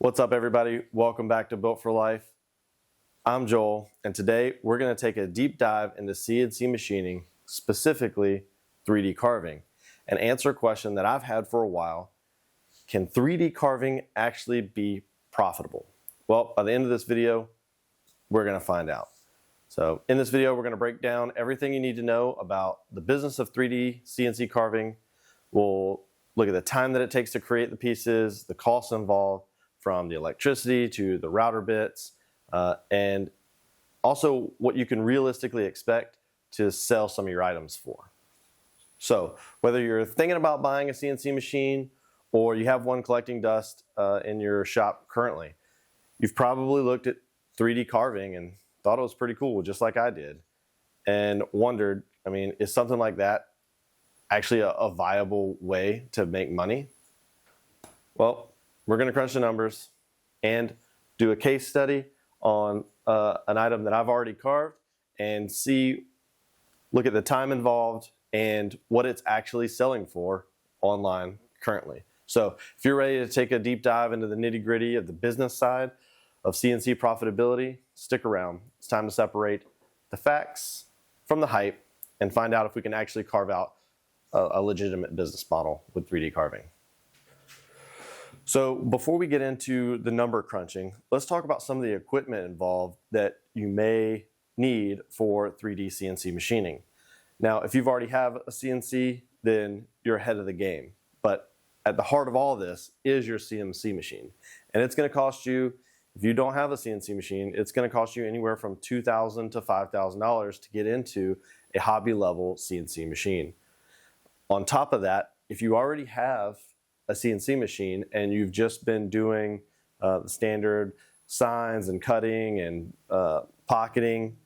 What's up, everybody? Welcome back to Built for Life. I'm Joel, and today we're going to take a deep dive into CNC machining, specifically 3D carving, and answer a question that I've had for a while. Can 3D carving actually be profitable? Well, by the end of this video, we're going to find out. So in this video, we're going to break down everything you need to know about the business of 3D CNC carving. We'll look at the time that it takes to create the pieces, the costs involved, from the electricity to the router bits, and also what you can realistically expect to sell some of your items for. So whether you're thinking about buying a CNC machine or you have one collecting dust in your shop currently, you've probably looked at 3D carving and thought it was pretty cool, just like I did, and wondered, is something like that actually a viable way to make money? Well, we're going to crunch the numbers and do a case study on an item that I've already carved and look at the time involved and what it's actually selling for online currently. So if you're ready to take a deep dive into the nitty-gritty of the business side of CNC profitability, stick around. It's time to separate the facts from the hype and find out if we can actually carve out a legitimate business model with 3D carving. So before we get into the number crunching, let's talk about some of the equipment involved that you may need for 3D CNC machining. Now, if you've already have a CNC, then you're ahead of the game. But at the heart of all this is your CNC machine. And it's going to cost you, if you don't have a CNC machine, it's going to cost you anywhere from $2,000 to $5,000 to get into a hobby level CNC machine. On top of that, if you already have a CNC machine and you've just been doing the standard signs and cutting and pocketing,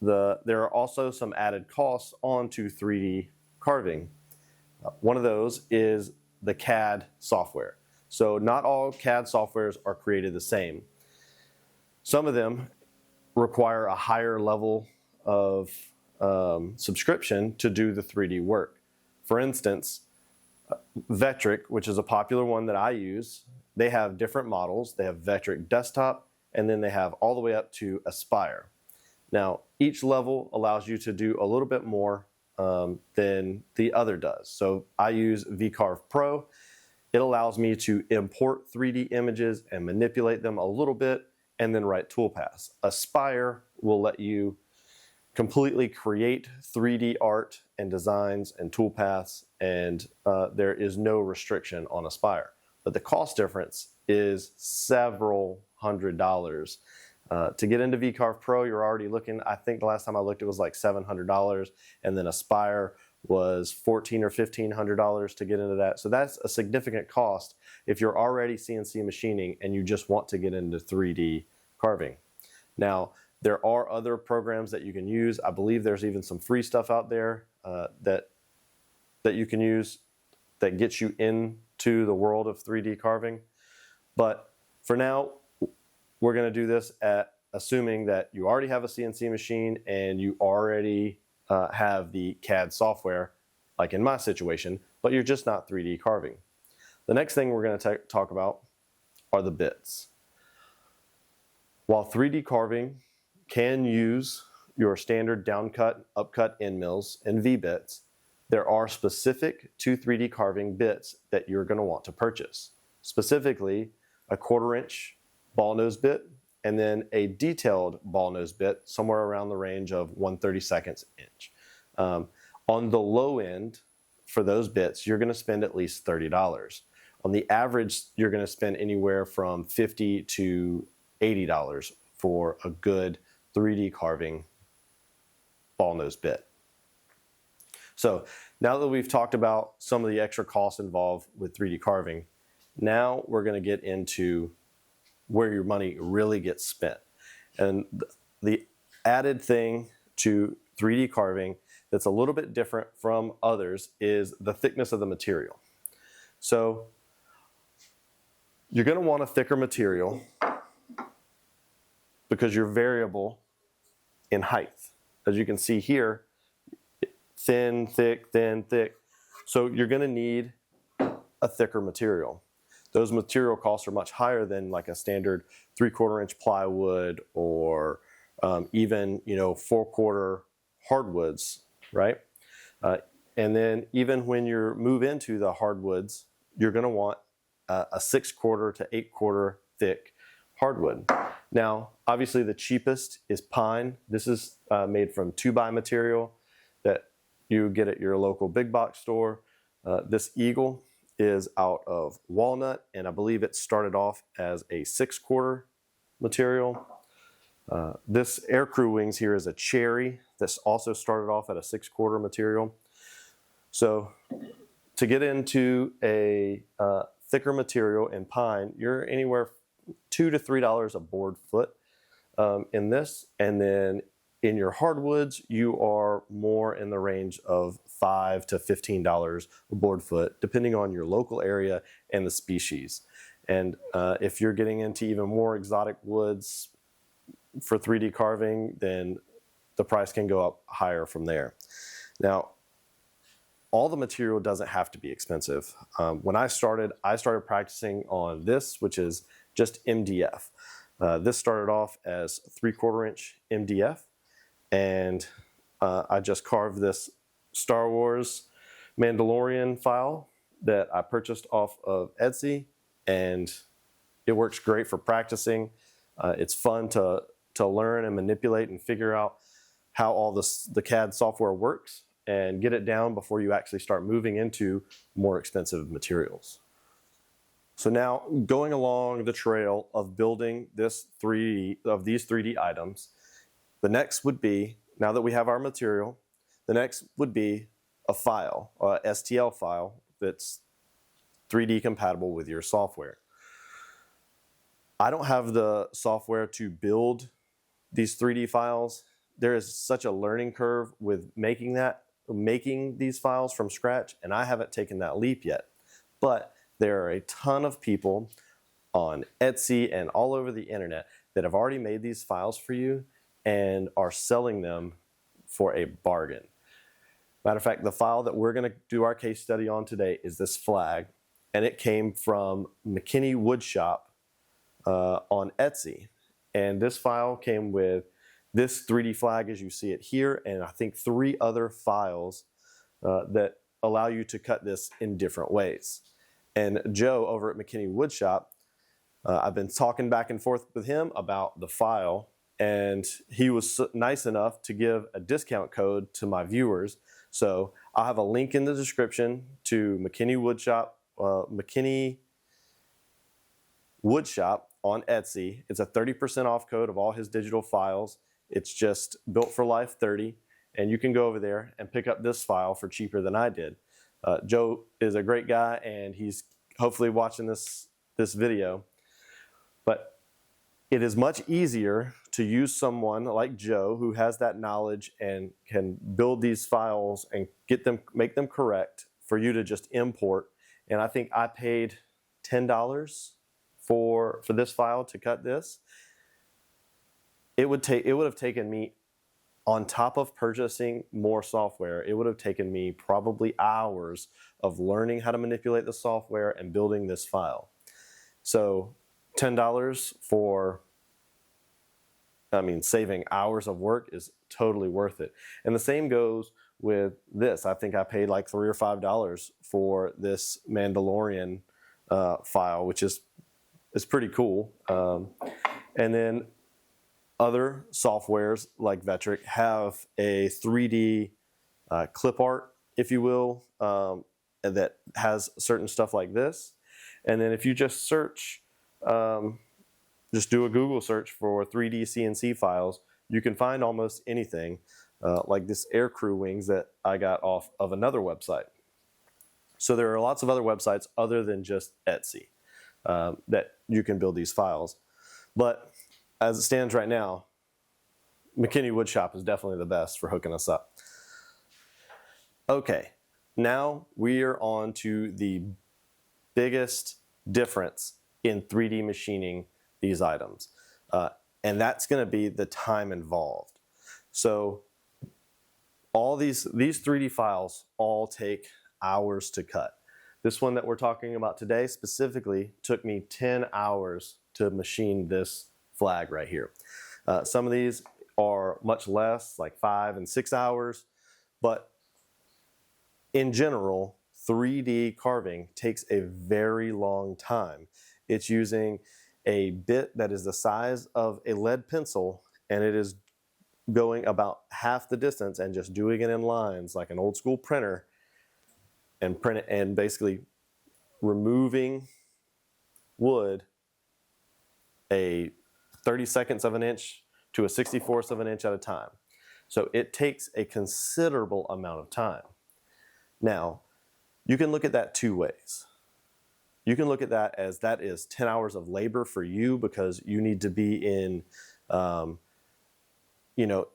there are also some added costs onto 3D carving. One of those is the CAD software. So not all CAD softwares are created the same. Some of them require a higher level of subscription to do the 3D work. For instance, Vectric, which is a popular one that I use, they have different models. They have Vectric Desktop, and then they have all the way up to Aspire. Now, each level allows you to do a little bit more than the other does. So I use VCarve Pro. It allows me to import 3D images and manipulate them a little bit and then write toolpaths. Aspire will let you completely create 3D art and designs and toolpaths, and there is no restriction on Aspire. But the cost difference is several $100s. To get into VCarve Pro, you're already looking, I think the last time I looked it was like $700, and then Aspire was $1,400 or $1,500 to get into that. So that's a significant cost if you're already CNC machining and you just want to get into 3D carving. Now, there are other programs that you can use. I believe there's even some free stuff out there that you can use that gets you into the world of 3D carving. But for now, we're going to do this assuming that you already have a CNC machine and you already have the CAD software, like in my situation, but you're just not 3D carving. The next thing we're going to talk about are the bits. While 3D carving can use your standard downcut, upcut end mills and V-bits, there are specific to 3D carving bits that you're going to want to purchase. Specifically, a 1/4 inch ball nose bit and then a detailed ball nose bit somewhere around the range of 1/32 inch. On the low end for those bits, you're going to spend at least $30. On the average, you're going to spend anywhere from $50 to $80 for a good 3D carving ball nose bit. So now that we've talked about some of the extra costs involved with 3D carving, now we're going to get into where your money really gets spent. And the added thing to 3D carving that's a little bit different from others is the thickness of the material. So you're going to want a thicker material because you're variable in height. As you can see here, thin, thick, thin, thick. So you're going to need a thicker material. those material costs are much higher than like a standard 3/4 inch plywood or even 4/4 hardwoods, right? And then even when you move into the hardwoods, you're going to want a 6/4 to 8/4 thick hardwood. Now, obviously the cheapest is pine. This is made from 2x material that you get at your local big box store. This eagle is out of walnut, and I believe it started off as a 6/4 material. This aircrew wings here is a cherry that's also started off at a 6/4 material. So to get into a thicker material in pine, you're anywhere $2 to $3 a board foot in this, and then in your hardwoods, you are more in the range of $5 to $15 a board foot, depending on your local area and the species. And if you're getting into even more exotic woods for 3D carving, then the price can go up higher from there. Now, all the material doesn't have to be expensive. When I started practicing on this, which is just MDF. This started off as 3/4 inch MDF, and I just carved this Star Wars Mandalorian file that I purchased off of Etsy, and it works great for practicing. It's fun to learn and manipulate and figure out how all the CAD software works and get it down before you actually start moving into more expensive materials. So now, going along the trail of building these 3D items, the next would be, now that we have our material, the next would be a file, a STL file that's 3D compatible with your software. I don't have the software to build these 3D files. There is such a learning curve with making these files from scratch, and I haven't taken that leap yet. But there are a ton of people on Etsy and all over the internet that have already made these files for you and are selling them for a bargain. Matter of fact, the file that we're going to do our case study on today is this flag, and it came from McKinney Woodshop on Etsy. And this file came with this 3D flag as you see it here, and I think 3 other files that allow you to cut this in different ways. And Joe over at McKinney Woodshop, I've been talking back and forth with him about the file, and he was nice enough to give a discount code to my viewers. So I'll have a link in the description to McKinney Woodshop on Etsy. It's a 30% off code of all his digital files. It's just Built for Life 30, and you can go over there and pick up this file for cheaper than I did. Joe is a great guy, and he's hopefully watching this video. But it is much easier to use someone like Joe who has that knowledge and can build these files and make them correct for you to just import. And I think I paid $10 for this file to cut this. It would have taken me, on top of purchasing more software, it would have taken me probably hours of learning how to manipulate the software and building this file. So $10 for, saving hours of work is totally worth it. And the same goes with this. I think I paid like $3 or $5 for this Mandalorian file, which is pretty cool. And then other softwares like Vectric have a 3D clip art, if you will, that has certain stuff like this. And then if you just search, just do a Google search for 3D CNC files, you can find almost anything, like this aircrew wings that I got off of another website. So there are lots of other websites other than just Etsy that you can build these files. But as it stands right now, McKinney Woodshop is definitely the best for hooking us up. Okay, now we are on to the biggest difference in 3D machining these items. And that's going to be the time involved. So all these 3D files all take hours to cut. This one that we're talking about today specifically took me 10 hours to machine this flag right here. Some of these are much less, like 5 and 6 hours, but in general, 3D carving takes a very long time. It's using a bit that is the size of a lead pencil, and it is going about half the distance and just doing it in lines like an old school printer, and print it, and basically removing wood a 30/2 of an inch to a 64th of an inch at a time. So it takes a considerable amount of time. Now, you can look at that two ways. You can look at that as that is 10 hours of labor for you because you need to be in,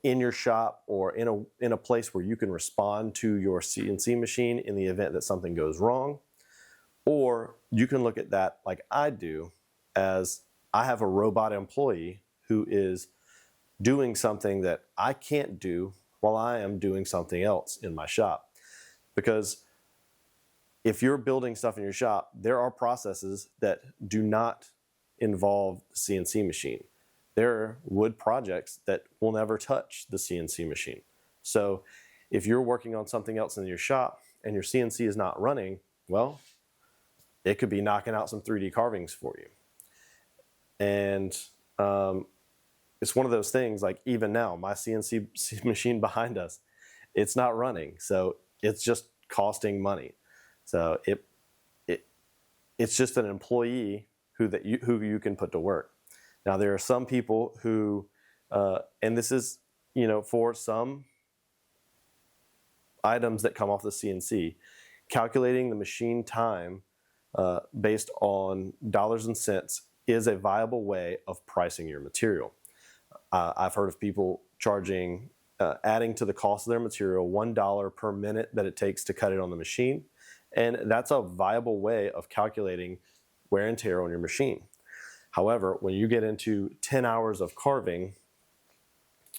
in your shop or in a place where you can respond to your CNC machine in the event that something goes wrong. Or you can look at that like I do, as I have a robot employee who is doing something that I can't do while I am doing something else in my shop. Because if you're building stuff in your shop, there are processes that do not involve the CNC machine. There are wood projects that will never touch the CNC machine. So if you're working on something else in your shop and your CNC is not running, well, it could be knocking out some 3D carvings for you. And it's one of those things, like even now, my CNC machine behind us, it's not running. So it's just costing money. So it's just an employee who you can put to work. Now there are some people who, and this is, for some items that come off the CNC, calculating the machine time based on dollars and cents is a viable way of pricing your material. I've heard of people charging, adding to the cost of their material $1 per minute that it takes to cut it on the machine. And that's a viable way of calculating wear and tear on your machine. However, when you get into 10 hours of carving,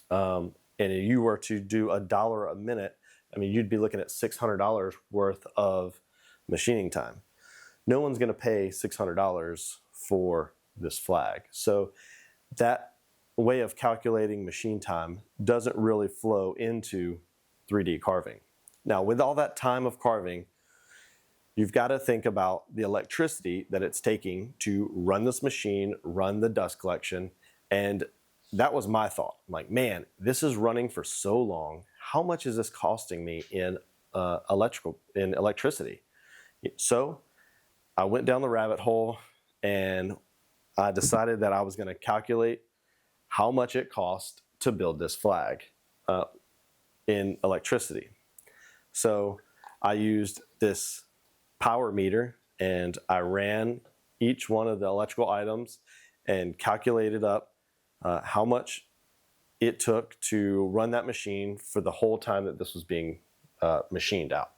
and you were to do $1 a minute, you'd be looking at $600 worth of machining time. No one's going to pay $600 for this flag. So that way of calculating machine time doesn't really flow into 3D carving. Now, with all that time of carving, you've got to think about the electricity that it's taking to run this machine, run the dust collection. And that was my thought. I'm like, man, this is running for so long. How much is this costing me in electricity? So I went down the rabbit hole and I decided that I was going to calculate how much it cost to build this flag in electricity. So I used this power meter and I ran each one of the electrical items and calculated up how much it took to run that machine for the whole time that this was being machined out.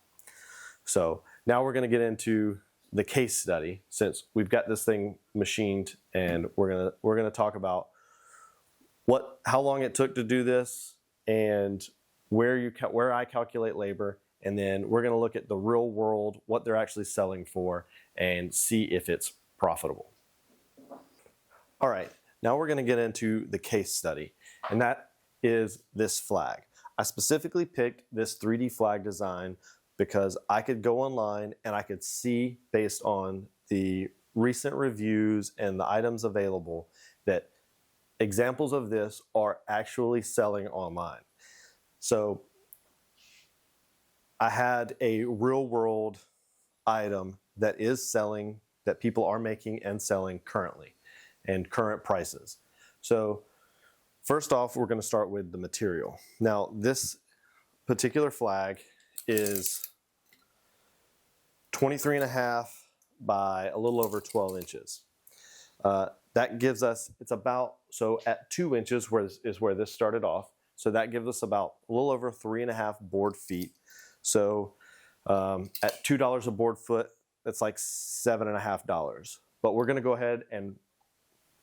So now we're going to get into the case study, since we've got this thing machined, and we're gonna talk about how long it took to do this and where I calculate labor. And then we're going to look at the real world, what they're actually selling for, and see if it's profitable. All right, now we're going to get into the case study, and that is this flag. I specifically picked this 3D flag design because I could go online and I could see, based on the recent reviews and the items available, that examples of this are actually selling online. So I had a real world item that is selling, that people are making and selling currently, and current prices. So first off, we're going to start with the material. Now, this particular flag is 23.5 by a little over 12 inches. That gives us, so at 2 inches is where this started off. So that gives us about a little over 3.5 board feet. So at $2 a board foot, that's like $7.50. But we're going to go ahead and,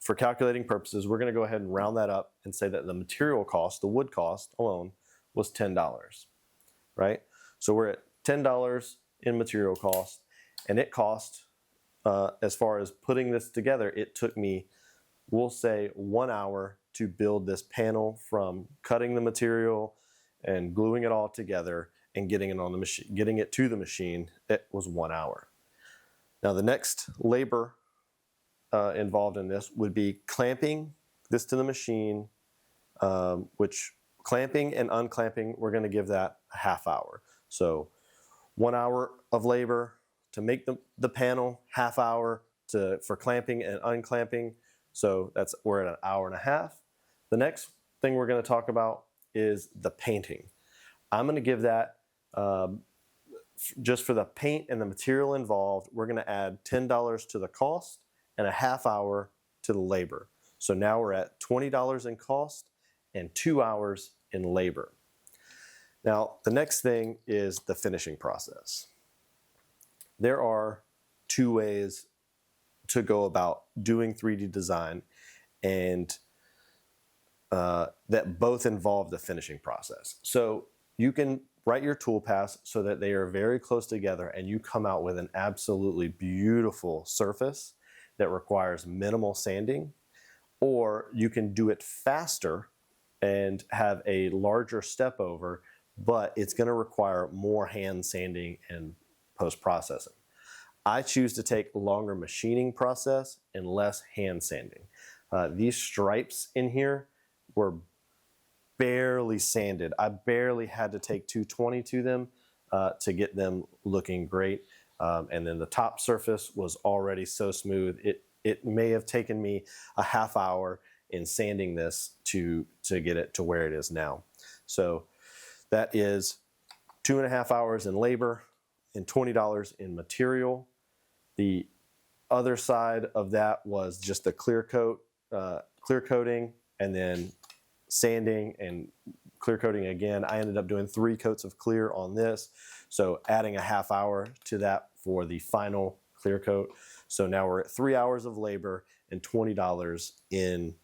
for calculating purposes, we're going to go ahead and round that up and say that the material cost, the wood cost alone, was $10, right? So we're at $10 in material cost, And it cost, as far as putting this together, it took me, we'll say, 1 hour to build this panel, from cutting the material and gluing it all together and getting it on the machine, getting it to the machine. It was 1 hour. Now the next labor involved in this would be clamping this to the machine, which clamping and unclamping, we're going to give that a half hour. So 1 hour of labor to make the panel, half hour for clamping and unclamping. So we're at 1.5 hours. The next thing we're going to talk about is the painting. I'm going to give that, just for the paint and the material involved, we're going to add $10 to the cost and a half hour to the labor. So now we're at $20 in cost and 2 hours in labor. Now, the next thing is the finishing process. There are 2 ways to go about doing 3D design, and that both involve the finishing process. So you can write your toolpaths so that they are very close together and you come out with an absolutely beautiful surface that requires minimal sanding, or you can do it faster and have a larger step over, but it's going to require more hand sanding and post-processing. I choose to take longer machining process and less hand sanding. These stripes in here were barely sanded. I barely had to take 220 to them to get them looking great. And then the top surface was already so smooth. It may have taken me a half hour in sanding this to get it to where it is now. So that is 2.5 hours in labor and $20 in material. The other side of that was just the clear coating, and then sanding and clear coating again. I ended up doing 3 coats of clear on this, so adding a half hour to that for the final clear coat. So now we're at 3 hours of labor and $20 in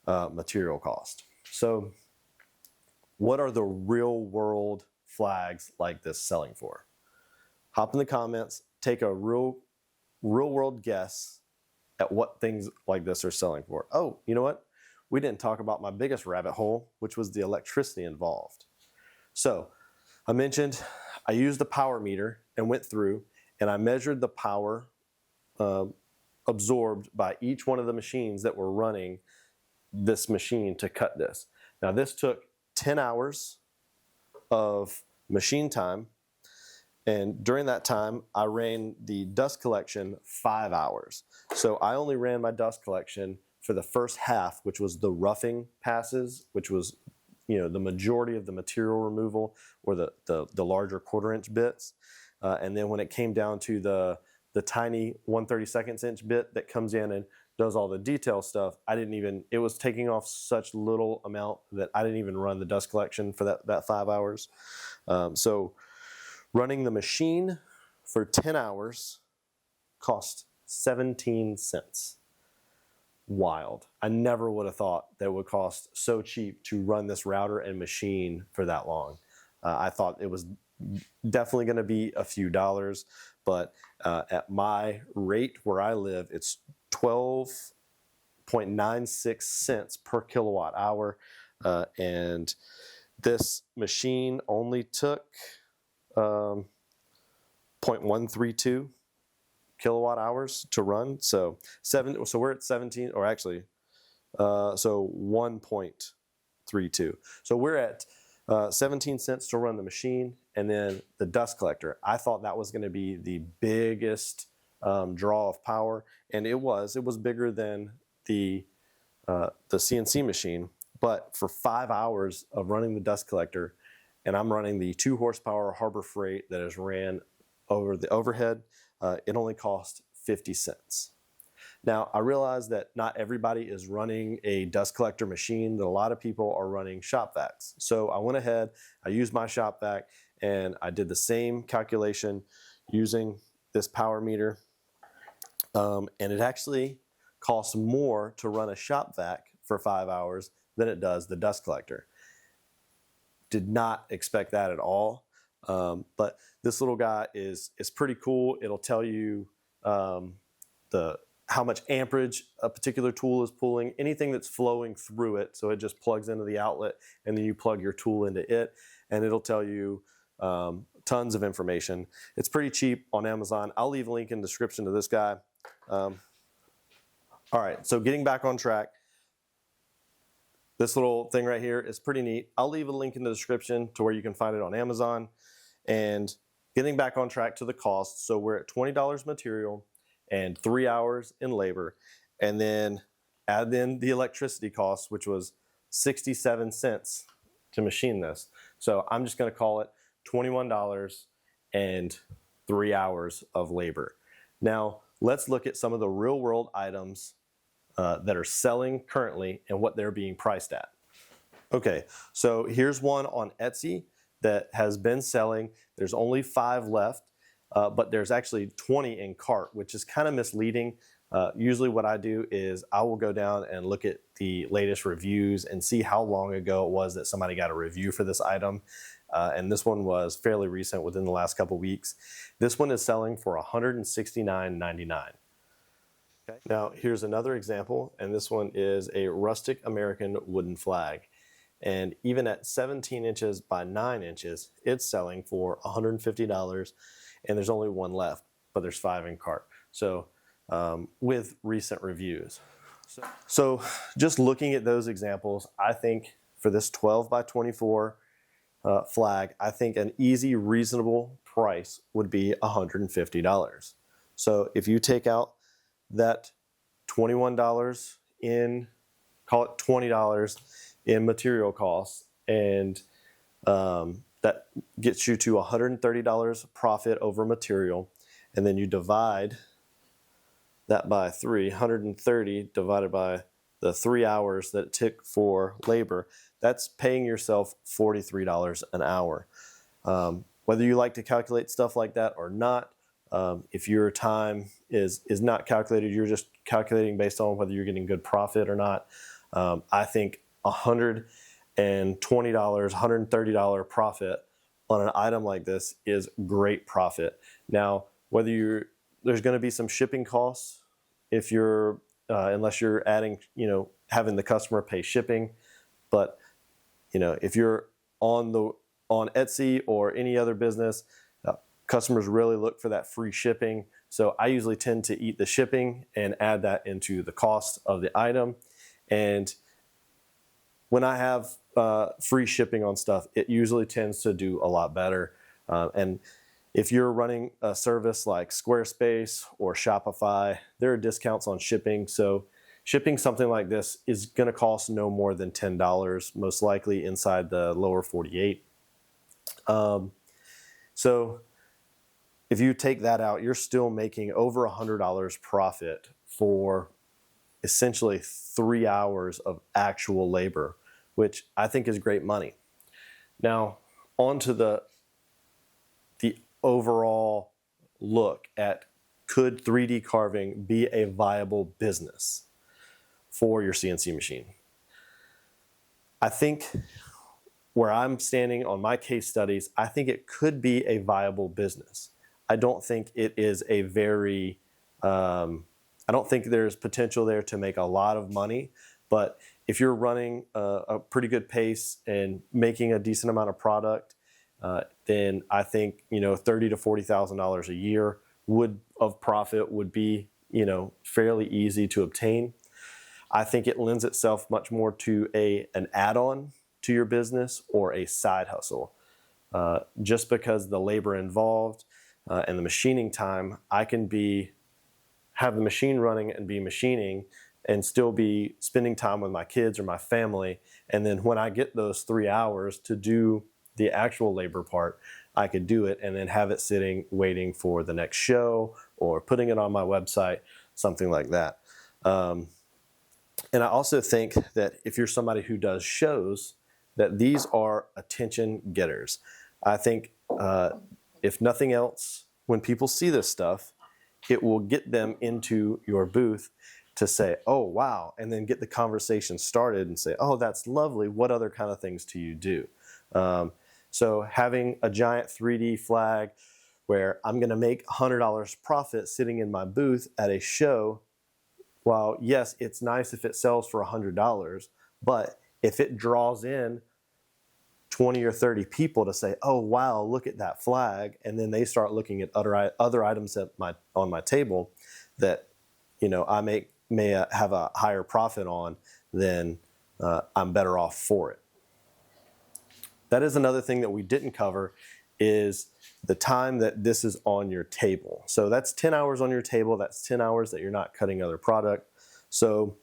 material cost. So what are the real world flags like this selling for? Hop in the comments, take a real world guess at what things like this are selling for. Oh, you know what? We didn't talk about my biggest rabbit hole, which was the electricity involved. So I mentioned I used a power meter and went through and I measured the power absorbed by each one of the machines that were running this machine to cut this. Now this took 10 hours of machine time, and during that time I ran the dust collection 5 hours. So I only ran my dust collection for the first half, which was the roughing passes, which was, the majority of the material removal, or the larger 1/4-inch bits. And then when it came down to the tiny 1/32 inch bit that comes in and does all the detail stuff, it was taking off such little amount that I didn't even run the dust collection for that 5 hours. So running the machine for 10 hours cost 17 cents. Wild. I never would have thought that it would cost so cheap to run this router and machine for that long. I thought it was definitely going to be a few dollars, but at my rate where I live, it's 12.96 cents per kilowatt hour. And this machine only took 0.132 kilowatt hours to run. So we're at 17, or actually, so 1.32. So we're at 17 cents to run the machine, and then the dust collector. I thought that was going to be the biggest draw of power, and it was bigger than the CNC machine. But for 5 hours of running the dust collector, and I'm running the 2 horsepower Harbor Freight that is ran over the overhead, it only cost 50 cents. Now, I realize that not everybody is running a dust collector machine, that a lot of people are running shop vacs. So I went ahead, I used my shop vac, and I did the same calculation using this power meter. And it actually costs more to run a shop vac for 5 hours than it does the dust collector. Did not expect that at all. But this little guy is pretty cool. It'll tell you how much amperage a particular tool is pulling, anything that's flowing through it. So it just plugs into the outlet, and then you plug your tool into it, and it'll tell you tons of information. It's pretty cheap on Amazon. I'll leave a link in the description to this guy. All right, so getting back on track, this little thing right here is pretty neat. I'll leave a link in the description to where you can find it on Amazon. And getting back on track to the cost, so we're at $20 material and 3 hours in labor, and then add in the electricity cost, which was 67 cents to machine this. So I'm just going to call it $21 and 3 hours of labor. Now let's look at some of the real world items that are selling currently and what they're being priced at. Okay, so here's one on Etsy that has been selling. There's only 5 left. But there's actually 20 in cart, which is kind of misleading. Usually what I do is I will go down and look at the latest reviews and see how long ago it was that somebody got a review for this item. And this one was fairly recent, within the last couple weeks. This one is selling for $169.99. Okay. Now here's another example, and this one is a rustic American wooden flag. And even at 17 inches by 9 inches, it's selling for $150. And there's only one left, but there's 5 in cart. So with recent reviews. So just looking at those examples, I think for this 12 by 24 flag, I think an easy, reasonable price would be $150. So if you take out that $21 in, call it $20 in material costs, and that gets you to $130 profit over material, and then you divide that by 3, 130 divided by the 3 hours that it took for labor, that's paying yourself $43 an hour. Whether you like to calculate stuff like that or not, if your time is not calculated, you're just calculating based on whether you're getting good profit or not, I think $120, $130 profit on an item like this is great profit. Now, there's going to be some shipping costs if you're, unless you're adding, having the customer pay shipping. But, if you're on Etsy or any other business, customers really look for that free shipping. So I usually tend to eat the shipping and add that into the cost of the item. And when I have free shipping on stuff, it usually tends to do a lot better. And if you're running a service like Squarespace or Shopify, there are discounts on shipping. So shipping something like this is going to cost no more than $10, most likely inside the lower 48. So if you take that out, you're still making over $100 profit for essentially 3 hours of actual labor, which I think is great money. Now, on to the overall look at, could 3D carving be a viable business for your CNC machine? I think where I'm standing on my case studies, I think it could be a viable business. I don't think it is a very, I don't think there's potential there to make a lot of money, but if you're running a pretty good pace and making a decent amount of product, then I think $30,000 to $40,000 a year of profit would be fairly easy to obtain. I think it lends itself much more to an add-on to your business or a side hustle, just because the labor involved and the machining time. I can have the machine running and be machining and still be spending time with my kids or my family. And then when I get those 3 hours to do the actual labor part, I could do it and then have it sitting waiting for the next show or putting it on my website, something like that. And I also think that if you're somebody who does shows, that these are attention getters. I think if nothing else, when people see this stuff, it will get them into your booth to say, oh, wow, and then get the conversation started and say, oh, that's lovely. What other kind of things do you do? So having a giant 3D flag where I'm going to make $100 profit sitting in my booth at a show, while yes, it's nice if it sells for $100, but if it draws in 20 or 30 people to say, oh wow, look at that flag, and then they start looking at other items on my table that I may have a higher profit on, then I'm better off for it. That is another thing that we didn't cover, is the time that this is on your table. So that's 10 hours on your table. That's 10 hours that you're not cutting other product. So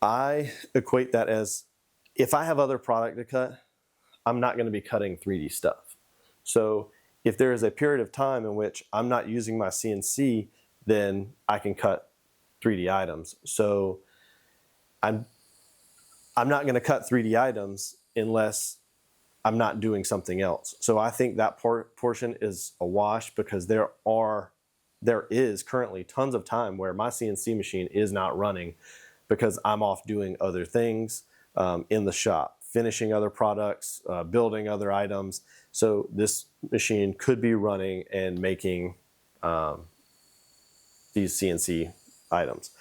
I equate that as, if I have other product to cut, I'm not going to be cutting 3D stuff. So if there is a period of time in which I'm not using my CNC, then I can cut 3D items. So I'm not going to cut 3D items unless I'm not doing something else. So I think that portion is a wash, because there is currently tons of time where my CNC machine is not running because I'm off doing other things in the shop, finishing other products, building other items. So this machine could be running and making these CNC items.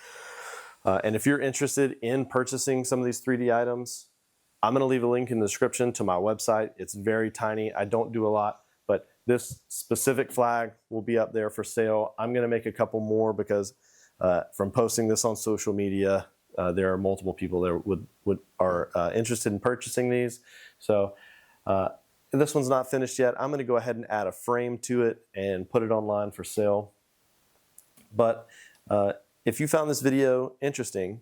And if you're interested in purchasing some of these 3D items, I'm going to leave a link in the description to my website. It's very tiny. I don't do a lot, but this specific flag will be up there for sale. I'm going to make a couple more because from posting this on social media, there are multiple people that are interested in purchasing these. So this one's not finished yet. I'm going to go ahead and add a frame to it and put it online for sale. But if you found this video interesting,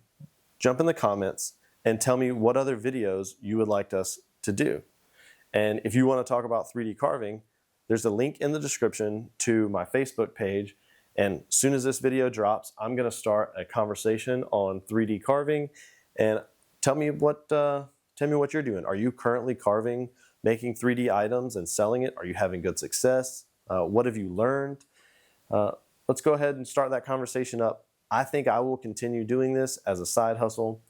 jump in the comments and tell me what other videos you would like us to do. And if you want to talk about 3D carving, there's a link in the description to my Facebook page. And as soon as this video drops, I'm going to start a conversation on 3D carving. And tell me what you're doing. Are you currently carving, making 3D items and selling it? Are you having good success? What have you learned? Let's go ahead and start that conversation up. I think I will continue doing this as a side hustle,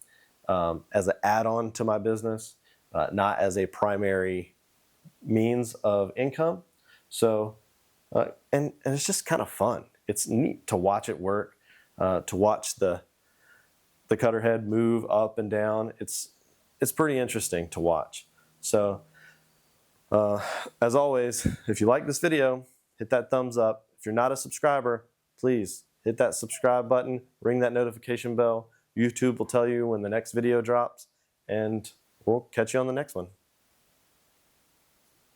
as an add-on to my business, not as a primary means of income. So, and it's just kind of fun. It's neat to watch it work, to watch the cutter head move up and down. It's pretty interesting to watch. So, as always, if you like this video, hit that thumbs up. If you're not a subscriber, please hit that subscribe button, ring that notification bell. YouTube will tell you when the next video drops, and we'll catch you on the next one.